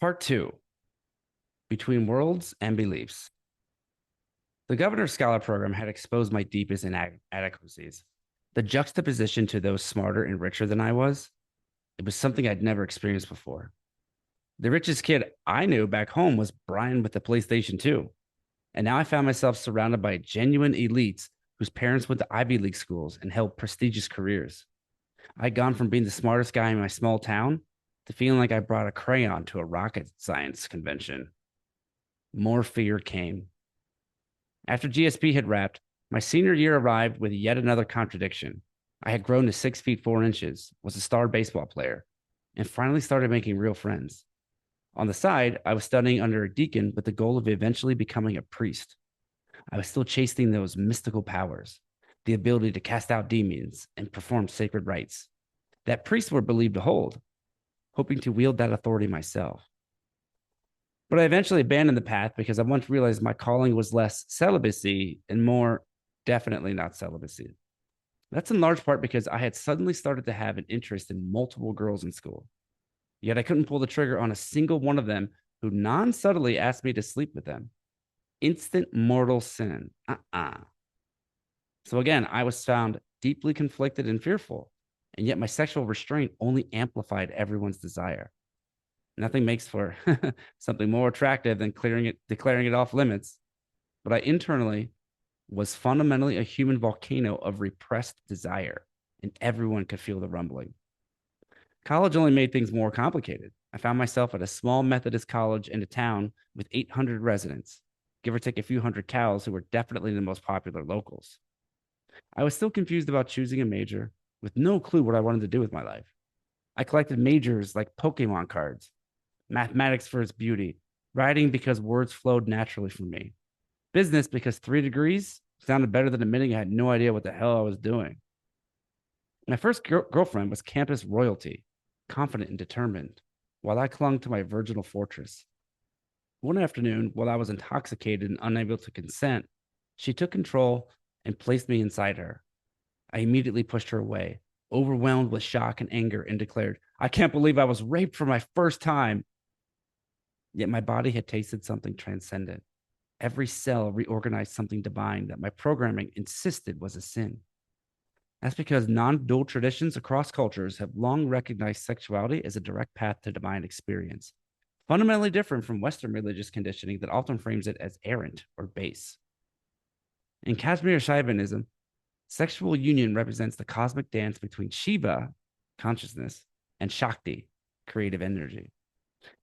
Part two, Between Worlds and Beliefs. The Governor's Scholar Program had exposed my deepest inadequacies. The juxtaposition to those smarter and richer than I was, it was something I'd never experienced before. The richest kid I knew back home was Brian with the PlayStation 2. And now I found myself surrounded by genuine elites whose parents went to Ivy League schools and held prestigious careers. I'd gone from being the smartest guy in my small town to feeling like I brought a crayon to a rocket science convention. More fear came. After GSP had wrapped, my senior year arrived with yet another contradiction. I had grown to 6 feet 4 inches, was a star baseball player, and finally started making real friends. On the side, I was studying under a deacon with the goal of eventually becoming a priest. I was still chasing those mystical powers, the ability to cast out demons and perform sacred rites that priests were believed to hold, hoping to wield that authority myself. But I eventually abandoned the path because I once realized my calling was less celibacy and more definitely not celibacy. That's in large part because I had suddenly started to have an interest in multiple girls in school. Yet I couldn't pull the trigger on a single one of them who non subtly asked me to sleep with them. Instant mortal sin. So again, I was found deeply conflicted and fearful, and yet my sexual restraint only amplified everyone's desire. Nothing makes for something more attractive than declaring it off limits. But I internally was fundamentally a human volcano of repressed desire, and everyone could feel the rumbling. College only made things more complicated. I found myself at a small Methodist college in a town with 800 residents, give or take a few hundred cows who were definitely the most popular locals. I was still confused about choosing a major with no clue what I wanted to do with my life. I collected majors like Pokemon cards, mathematics for its beauty, writing because words flowed naturally from me, business because 3 degrees sounded better than admitting I had no idea what the hell I was doing. My first girlfriend was campus royalty, confident and determined, while I clung to my virginal fortress. One afternoon, while I was intoxicated and unable to consent, she took control and placed me inside her. I immediately pushed her away, overwhelmed with shock and anger, and declared, I can't believe I was raped for my first time. Yet my body had tasted something transcendent. Every cell reorganized something divine that my programming insisted was a sin. That's because non-dual traditions across cultures have long recognized sexuality as a direct path to divine experience, fundamentally different from Western religious conditioning that often frames it as errant or base. In Kashmir Shaivanism, sexual union represents the cosmic dance between Shiva, consciousness, and Shakti, creative energy.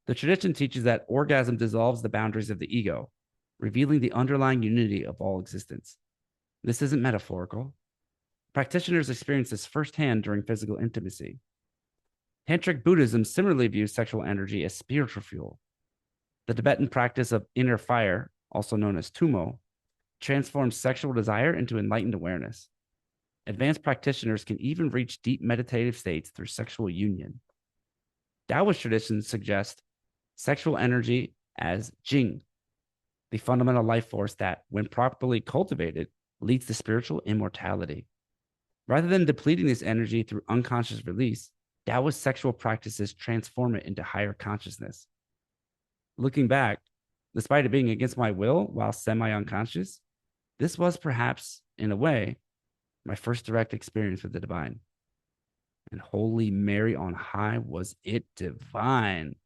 The tradition teaches that orgasm dissolves the boundaries of the ego, revealing the underlying unity of all existence. This isn't metaphorical. Practitioners experience this firsthand during physical intimacy. Tantric Buddhism similarly views sexual energy as spiritual fuel. The Tibetan practice of inner fire, also known as tumo, transforms sexual desire into enlightened awareness. Advanced practitioners can even reach deep meditative states through sexual union. Taoist traditions suggest sexual energy as jing, the fundamental life force that, when properly cultivated, leads to spiritual immortality. Rather than depleting this energy through unconscious release, Taoist sexual practices transform it into higher consciousness. Looking back, despite it being against my will while semi-unconscious, this was perhaps, in a way, my first direct experience with the divine. And Holy Mary on high, was it divine.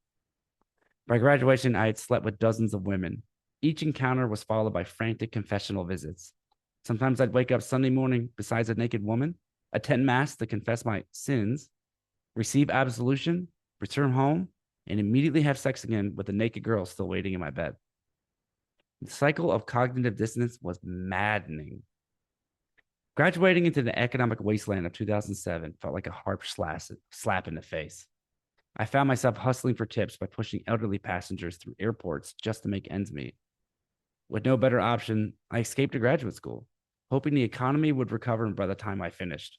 By graduation, I had slept with dozens of women. Each encounter was followed by frantic confessional visits. Sometimes I'd wake up Sunday morning beside a naked woman, attend mass to confess my sins, receive absolution, return home, and immediately have sex again with a naked girl still waiting in my bed. The cycle of cognitive dissonance was maddening. Graduating into the economic wasteland of 2007 felt like a harsh slap in the face. I found myself hustling for tips by pushing elderly passengers through airports just to make ends meet. With no better option, I escaped to graduate school, hoping the economy would recover by the time I finished.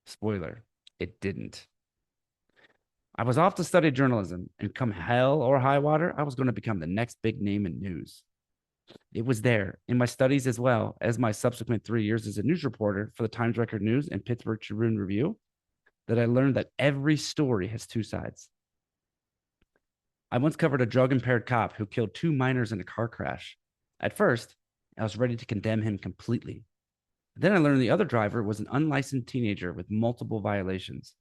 Spoiler, it didn't. I was off to study journalism, and come hell or high water, I was going to become the next big name in news. It was there in my studies as well as my subsequent 3 years as a news reporter for the Times Record News and Pittsburgh Tribune Review that I learned that every story has two sides. I once covered a drug impaired cop who killed two minors in a car crash. At first, I was ready to condemn him completely. Then I learned the other driver was an unlicensed teenager with multiple violations.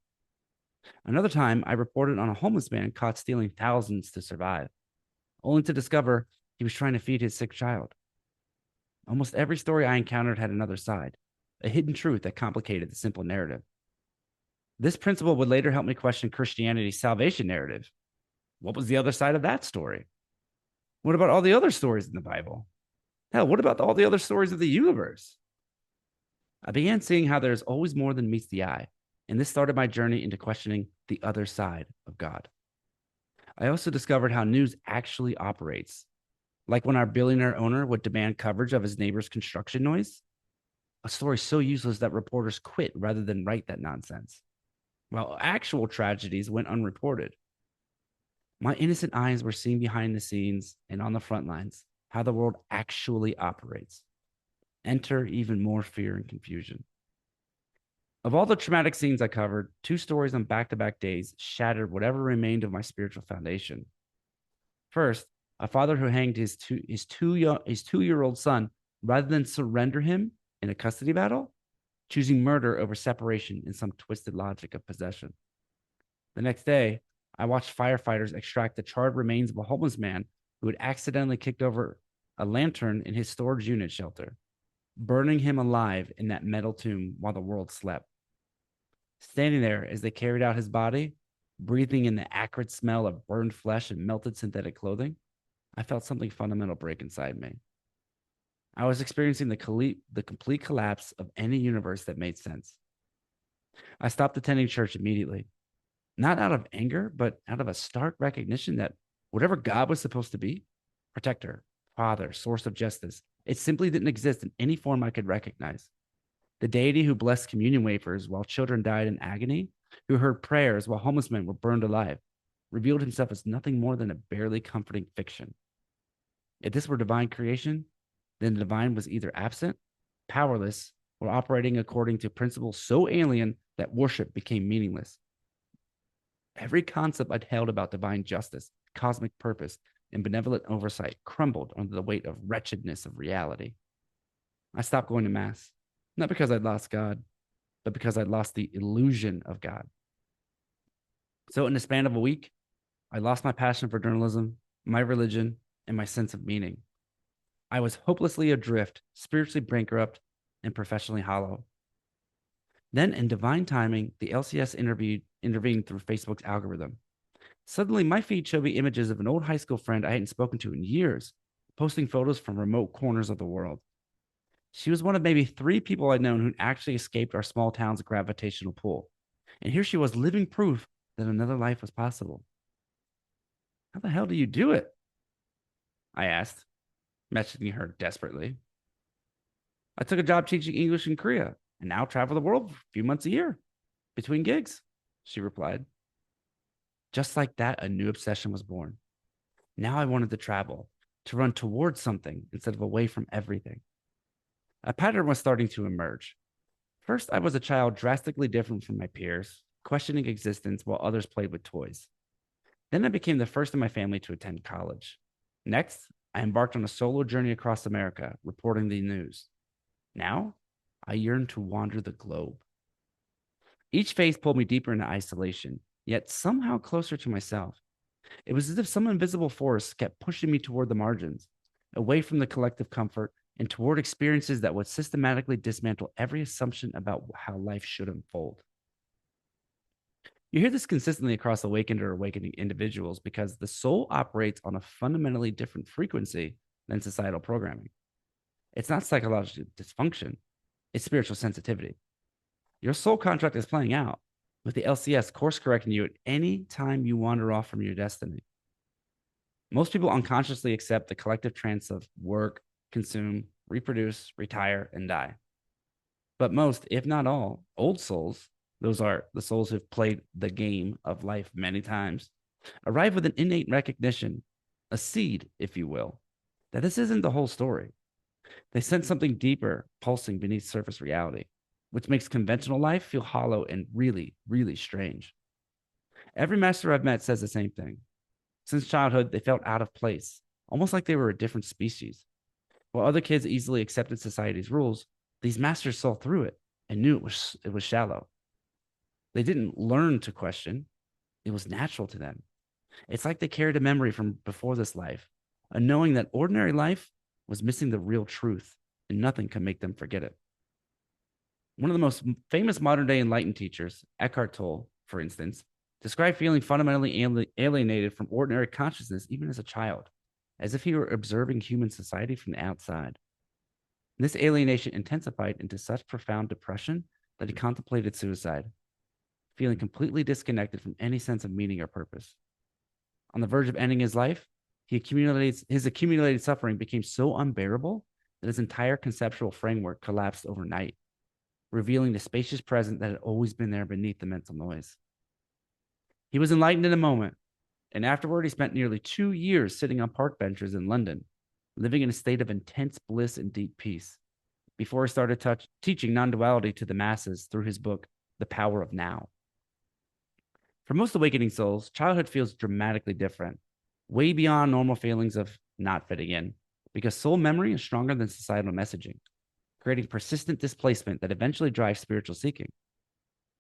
Another time, I reported on a homeless man caught stealing thousands to survive, only to discover he was trying to feed his sick child. Almost every story I encountered had another side, a hidden truth that complicated the simple narrative. This principle would later help me question Christianity's salvation narrative. What was the other side of that story? What about all the other stories in the Bible? Hell, what about all the other stories of the universe? I began seeing how there's always more than meets the eye, and this started my journey into questioning the other side of God. I also discovered how news actually operates, like when our billionaire owner would demand coverage of his neighbor's construction noise, a story so useless that reporters quit rather than write that nonsense, while actual tragedies went unreported. My innocent eyes were seeing behind the scenes and on the front lines how the world actually operates. Enter even more fear and confusion. Of all the traumatic scenes I covered, two stories on back to back days shattered whatever remained of my spiritual foundation. First, a father who hanged his 2-year-old son rather than surrender him in a custody battle, choosing murder over separation in some twisted logic of possession. The next day, I watched firefighters extract the charred remains of a homeless man who had accidentally kicked over a lantern in his storage unit shelter, burning him alive in that metal tomb while the world slept. Standing there as they carried out his body, breathing in the acrid smell of burned flesh and melted synthetic clothing, I felt something fundamental break inside me. I was experiencing the complete collapse of any universe that made sense. I stopped attending church immediately, not out of anger, but out of a stark recognition that whatever God was supposed to be, protector, father, source of justice, it simply didn't exist in any form I could recognize. The deity who blessed communion wafers while children died in agony, who heard prayers while homeless men were burned alive, revealed himself as nothing more than a barely comforting fiction. If this were divine creation, then the divine was either absent, powerless, or operating according to principles so alien that worship became meaningless. Every concept I'd held about divine justice, cosmic purpose, and benevolent oversight crumbled under the weight of wretchedness of reality. I stopped going to Mass, not because I'd lost God, but because I'd lost the illusion of God. So, in the span of a week, I lost my passion for journalism, my religion, and my sense of meaning. I was hopelessly adrift, spiritually bankrupt, and professionally hollow. Then, in divine timing, the LCS intervened through Facebook's algorithm. Suddenly, my feed showed me images of an old high school friend I hadn't spoken to in years, posting photos from remote corners of the world. She was one of maybe 3 people I'd known who'd actually escaped our small town's gravitational pull. And here she was, living proof that another life was possible. How the hell do you do it? I asked, messaging her desperately. I took a job teaching English in Korea and now travel the world for a few months a year between gigs, she replied. Just like that, a new obsession was born. Now I wanted to travel, to run towards something instead of away from everything. A pattern was starting to emerge. First, I was a child drastically different from my peers, questioning existence while others played with toys. Then I became the first in my family to attend college. Next, I embarked on a solo journey across America, reporting the news. Now, I yearn to wander the globe. Each phase pulled me deeper into isolation, yet somehow closer to myself. It was as if some invisible force kept pushing me toward the margins, away from the collective comfort and toward experiences that would systematically dismantle every assumption about how life should unfold. You hear this consistently across awakened or awakening individuals because the soul operates on a fundamentally different frequency than societal programming. It's not psychological dysfunction, it's spiritual sensitivity. Your soul contract is playing out, with the LCS course correcting you at any time you wander off from your destiny. Most people unconsciously accept the collective trance of work, consume, reproduce, retire, and die. But most, if not all, old souls, those are the souls who've played the game of life many times, arrive with an innate recognition, a seed, if you will, that this isn't the whole story. They sense something deeper pulsing beneath surface reality, which makes conventional life feel hollow and really, really strange. Every master I've met says the same thing. Since childhood, they felt out of place, almost like they were a different species. While other kids easily accepted society's rules, these masters saw through it and knew it was shallow. They didn't learn to question, it was natural to them. It's like they carried a memory from before this life, a knowing that ordinary life was missing the real truth and nothing could make them forget it. One of the most famous modern day enlightened teachers, Eckhart Tolle, for instance, described feeling fundamentally alienated from ordinary consciousness even as a child, as if he were observing human society from the outside. This alienation intensified into such profound depression that he contemplated suicide, feeling completely disconnected from any sense of meaning or purpose. On the verge of ending his life, his accumulated suffering became so unbearable that his entire conceptual framework collapsed overnight, revealing the spacious present that had always been there beneath the mental noise. He was enlightened in a moment, and afterward he spent nearly 2 years sitting on park benches in London, living in a state of intense bliss and deep peace, before he started teaching non-duality to the masses through his book, The Power of Now. For most awakening souls, childhood feels dramatically different, way beyond normal feelings of not fitting in, because soul memory is stronger than societal messaging, creating persistent displacement that eventually drives spiritual seeking.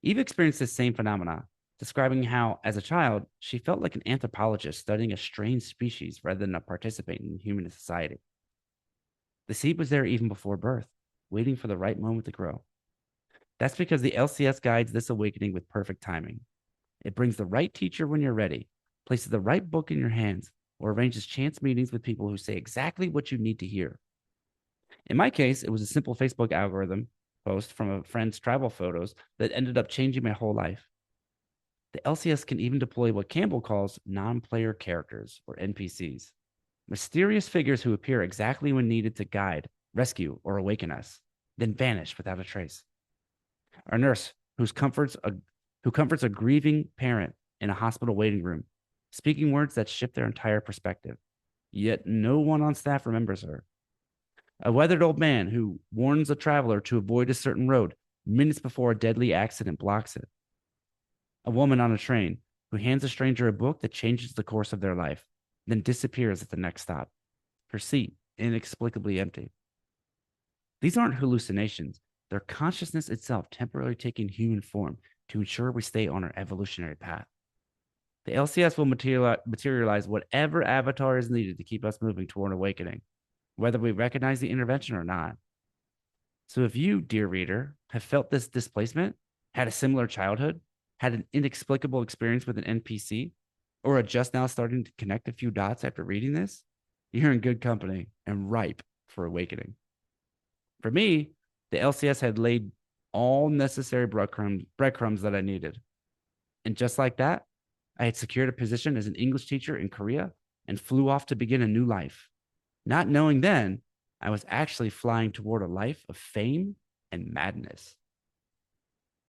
Eve experienced this same phenomena, describing how, as a child, she felt like an anthropologist studying a strange species rather than a participant in human society. The seed was there even before birth, waiting for the right moment to grow. That's because the LCS guides this awakening with perfect timing. It brings the right teacher when you're ready, places the right book in your hands, or arranges chance meetings with people who say exactly what you need to hear. In my case, it was a simple Facebook algorithm post from a friend's travel photos that ended up changing my whole life. The LCS can even deploy what Campbell calls non-player characters, or NPCs, mysterious figures who appear exactly when needed to guide, rescue, or awaken us, then vanish without a trace. Our nurse, who comforts a grieving parent in a hospital waiting room, speaking words that shift their entire perspective, yet no one on staff remembers her. A weathered old man who warns a traveler to avoid a certain road minutes before a deadly accident blocks it. A woman on a train who hands a stranger a book that changes the course of their life, then disappears at the next stop, her seat inexplicably empty. These aren't hallucinations. They're consciousness itself temporarily taking human form to ensure we stay on our evolutionary path. The LCS will materialize whatever avatar is needed to keep us moving toward awakening, whether we recognize the intervention or not. So if you, dear reader, have felt this displacement, had a similar childhood, had an inexplicable experience with an NPC, or are just now starting to connect a few dots after reading this, you're in good company and ripe for awakening. For me, the LCS had laid all necessary breadcrumbs that I needed. And just like that, I had secured a position as an English teacher in Korea and flew off to begin a new life, not knowing then I was actually flying toward a life of fame and madness.